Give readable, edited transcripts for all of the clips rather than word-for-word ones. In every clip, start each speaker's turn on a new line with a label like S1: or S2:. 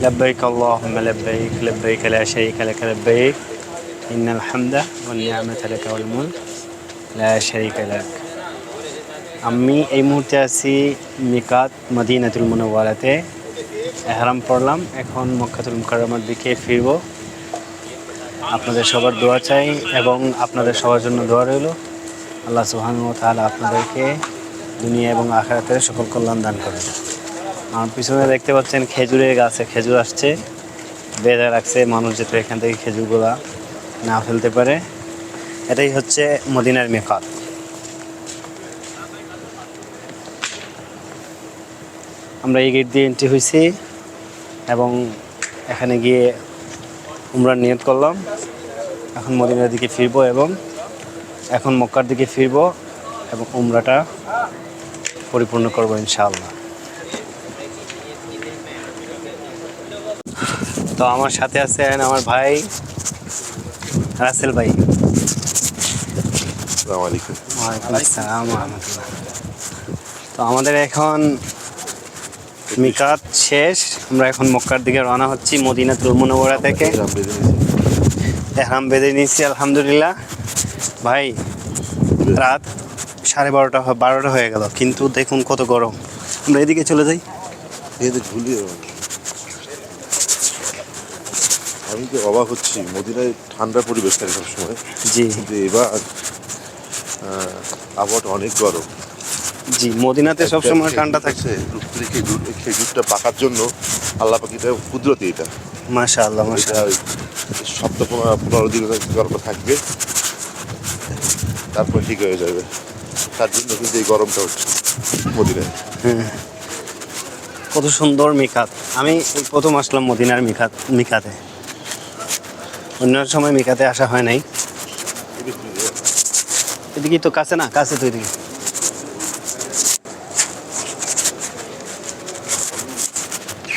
S1: لبيك اللهم لبيك لبيك لا شريك لك لبيك إن الحمد والنعمة لك والملك لا شريك لك। আমি এই মুহূর্তে আছি মিকাত মদিনাতুল মুনাওয়ারাতে। ইহরাম পড়লাম, এখন মক্কাতুল মুকাররমার দিকে ফিরব। আপনাদের সবার দোয়া চাই এবং আপনাদের সবার জন্য দোয়া রইল। আল্লাহ সুবহানাহু ওয়া তাআলা আপনাদেরকে দুনিয়া এবং আখিরাতের সকল কল্যাণ দান করেন। আমার পিছনে দেখতে পাচ্ছেন খেজুরের গাছে খেজুর আসছে, বেঁধে রাখছে মানুষ যাতে এখান থেকে খেজুরগুলা না ফেলতে পারে। এটাই হচ্ছে মদিনার মিকাত। আমরা এই গেট দিয়ে এন্ট্রি হয়েছি এবং এখানে গিয়ে উমরার নিয়ত করলাম। এখন মদিনার দিকে ফিরবো এবং এখন মক্কার দিকে ফিরবো এবং উমরাটা পরিপূর্ণ করবো ইনশাআল্লাহ। তো আমার সাথে আছেন আমার ভাই রাসেল ভাই।
S2: আসসালামু আলাইকুম।
S1: ওয়ালাইকুম আসসালাম ওয়া রাহমাতুল্লাহ। তো আমাদের এখন মিকাত শেষ, আমরা এখন মক্কার দিকে রওনা হচ্ছি মদিনাতুল মুনাওয়ারা থেকে। ইহরাম বেঁধে নিয়েছি আলহামদুলিল্লাহ। ভাই রাত 12:30 হয়ে গেল, কিন্তু দেখুন কত গরম। আমরা এদিকে চলে যাই।
S2: আমি তো অবাক হচ্ছি, মদিনায় ঠান্ডা পরিবেশ থাকে সবসময়,
S1: জি
S2: কিন্তু এবার আবহাওয়াটা অনেক গরম।
S1: জি, মদিনাতে সবসময় ঠান্ডা থাকে।
S2: খেজুরটা পাকার জন্য আল্লাহ পাক এটা কুদরতি, এটা
S1: মাশাআল্লাহ
S2: এটা
S1: মাশাআল্লাহ।
S2: 15 দিন গরম থাকবে, তারপর ঠিক হয়ে যাবে। তার জন্য কিন্তু এই গরমটা হচ্ছে মদিনায়।
S1: কত সুন্দর মিকাত। আমি এই প্রথম আসলাম মদিনার মিকাতে। অন্য সময় মিকাতে আসা হয় নাই। এদিকে তো কাছে না, কাছে তো এদিকে।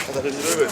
S2: কথা বলতে পারবেন?